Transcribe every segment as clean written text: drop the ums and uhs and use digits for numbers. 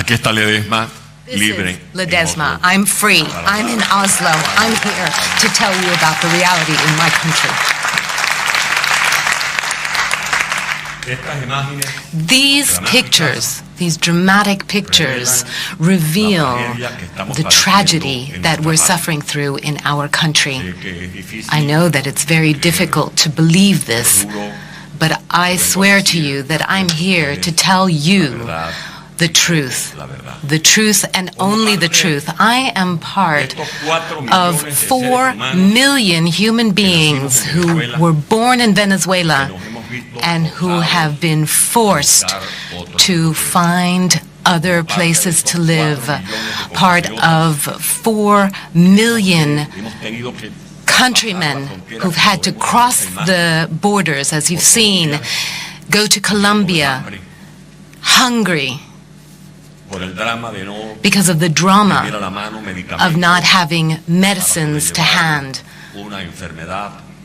Aquí está Ledesma, libre. This is Ledesma. I'm free. I'm in Oslo. I'm here to tell you about the reality in my country. These pictures, these dramatic pictures, reveal the tragedy that we're suffering through in our country. I know that it's very difficult to believe this, but I swear to you that I'm here to tell you the truth and only the truth. I am part of 4 million human beings who were born in Venezuela and who have been forced to find other places to live. Part of 4 million countrymen who've had to cross the borders, as you've seen, go to Colombia, hungry, because of the drama of not having medicines to hand,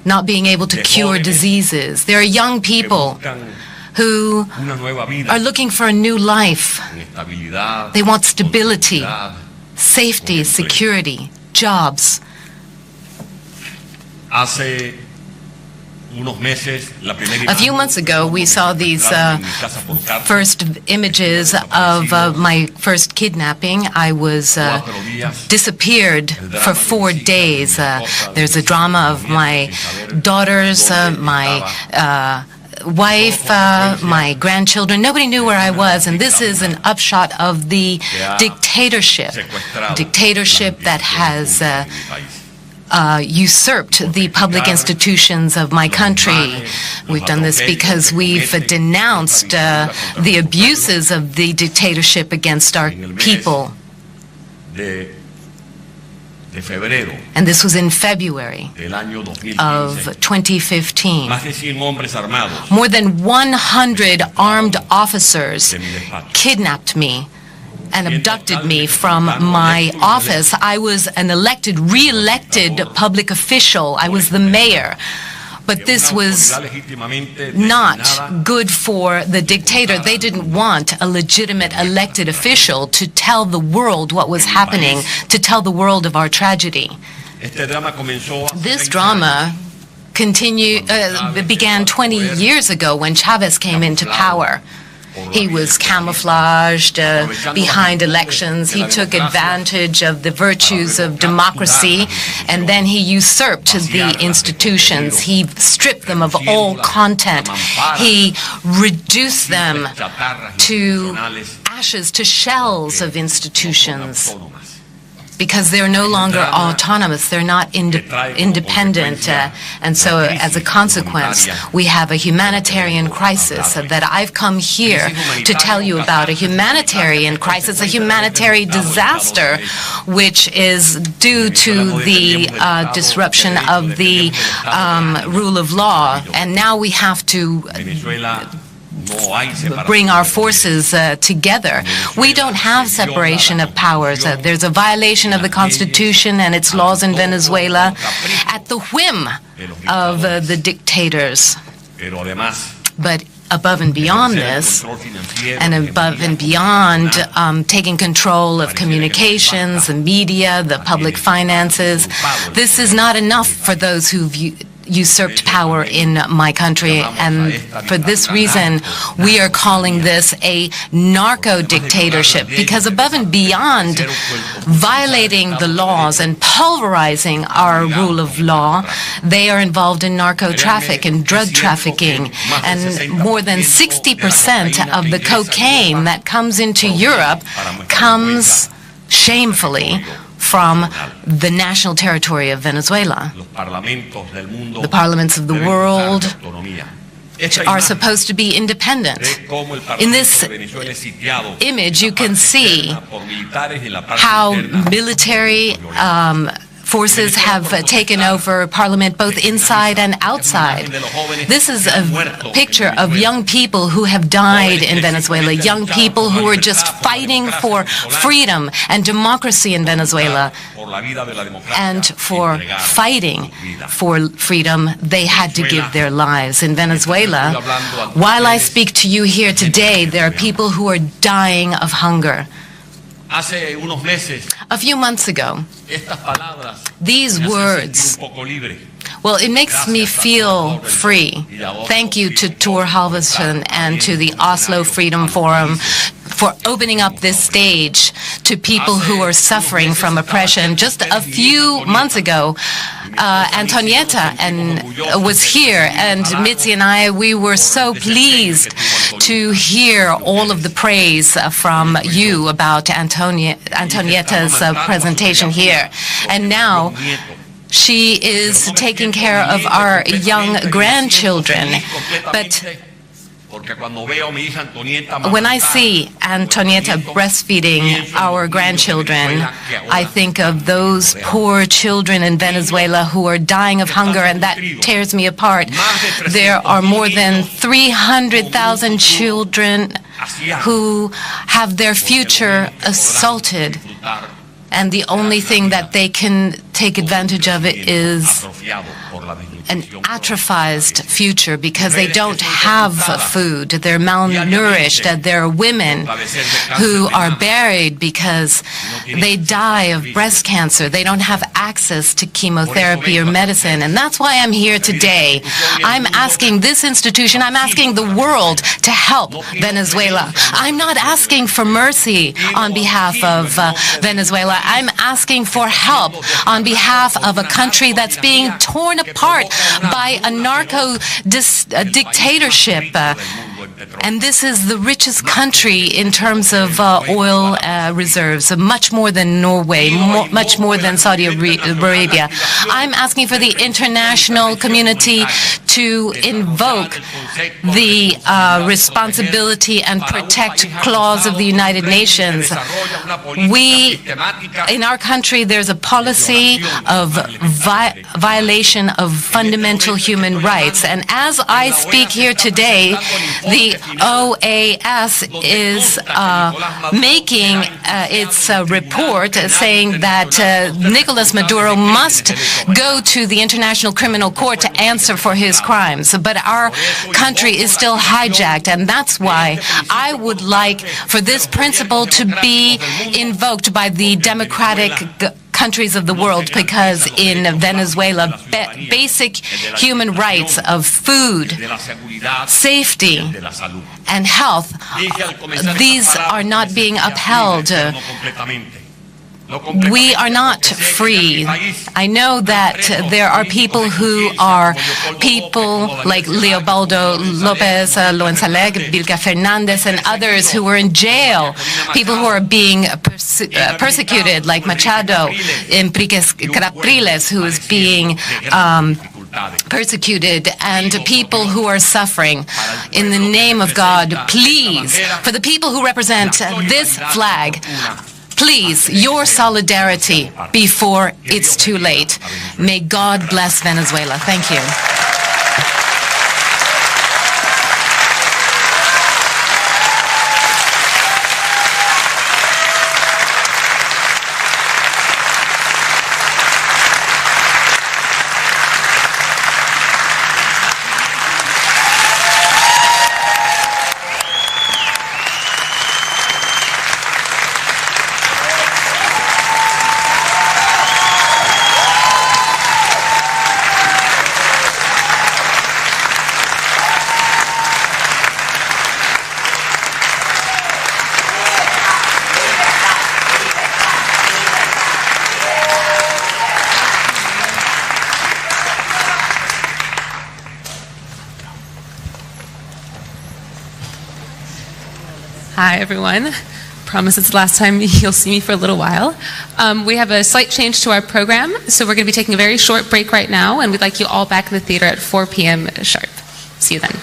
not being able to cure diseases. There are young people who are looking for a new life. They want stability, safety, security, jobs. A few months ago, we saw these first images of my first kidnapping. I was disappeared for 4 days. There's a drama of my daughters, my wife, my grandchildren. Nobody knew where I was, and this is an upshot of the dictatorship that has usurped the public institutions of my country. We've done this because we've denounced the abuses of the dictatorship against our people. And this was in February of 2015. More than 100 armed officers kidnapped me and abducted me from my office. I was an re-elected public official. I was the mayor. But this was not good for the dictator. They didn't want a legitimate elected official to tell the world what was happening, to tell the world of our tragedy. This drama began 20 years ago when Chavez came into power. He was camouflaged behind elections. He took advantage of the virtues of democracy, and then he usurped the institutions. He stripped them of all content. He reduced them to ashes, to shells of institutions, because they're no longer autonomous, they're not independent, and so as a consequence, we have a humanitarian crisis that I've come here to tell you about, a humanitarian crisis, a humanitarian disaster, which is due to the disruption of the rule of law, and now we have to bring our forces together. We don't have separation of powers. There's a violation of the Constitution and its laws in Venezuela at the whim of the dictators. But above and beyond this, and above and beyond taking control of communications, the media, the public finances, this is not enough for those who've usurped power in my country, and for this reason we are calling this a narco-dictatorship, because above and beyond violating the laws and pulverizing our rule of law, they are involved in narco-traffic and drug trafficking, and more than 60% of the cocaine that comes into Europe comes shamefully from the national territory of Venezuela. The parliaments of the world are supposed to be independent. In this image, you can see how military forces have taken over parliament both inside and outside. This is a picture of young people who have died in Venezuela, young people who are just fighting for freedom and democracy in Venezuela. And for fighting for freedom, they had to give their lives. In Venezuela, while I speak to you here today, there are people who are dying of hunger. Hace unos meses, A few months ago, estas palabras these me hacen words, sentir un poco libre. well, it makes me feel free. Thank you to Tor Halvorsen and to the Oslo Freedom Forum for opening up this stage to people who are suffering from oppression. Just a few months ago, Antonietta was here, and Mitzi and I, we were so pleased to hear all of the praise from you about Antonietta's presentation here. And now, she is taking care of our young grandchildren. But when I see Antonietta breastfeeding our grandchildren, I think of those poor children in Venezuela who are dying of hunger, and that tears me apart. There are more than 300,000 children who have their future assaulted, and the only thing that they can take advantage of it is an atrophied future because they don't have food. They're malnourished. There are women who are buried because they die of breast cancer. They don't have access to chemotherapy or medicine. And that's why I'm here today. I'm asking this institution, I'm asking the world to help Venezuela. I'm not asking for mercy on behalf of Venezuela. I'm asking for help on behalf of a country that's being torn apart by a narco-dictatorship. And this is the richest country in terms of oil reserves, much more than Norway, much more than Saudi Arabia. I'm asking for the international community to invoke the responsibility and protect clause of the United Nations. In our country, there's a policy of violation of fundamental human rights. And as I speak here today, the OAS is making its report saying that Nicolas Maduro must go to the International Criminal Court to answer for his crimes. But our country is still hijacked, and that's why I would like for this principle to be invoked by the democratic countries of the world, because in Venezuela, basic human rights of food, safety, and health, these are not being upheld. We are not free. I know that there are people like Leopoldo Lopez, Loenzaleg, Bilka Fernandez, and others who are in jail, people who are being persecuted, like Machado, Enriquez Capriles, who is being persecuted, and people who are suffering. In the name of God, please, for the people who represent this flag, please, your solidarity before it's too late. May God bless Venezuela. Thank you. Hi, everyone. Promise it's the last time you'll see me for a little while. We have a slight change to our program, so we're going to be taking a very short break right now, and we'd like you all back in the theater at 4 p.m. sharp. See you then.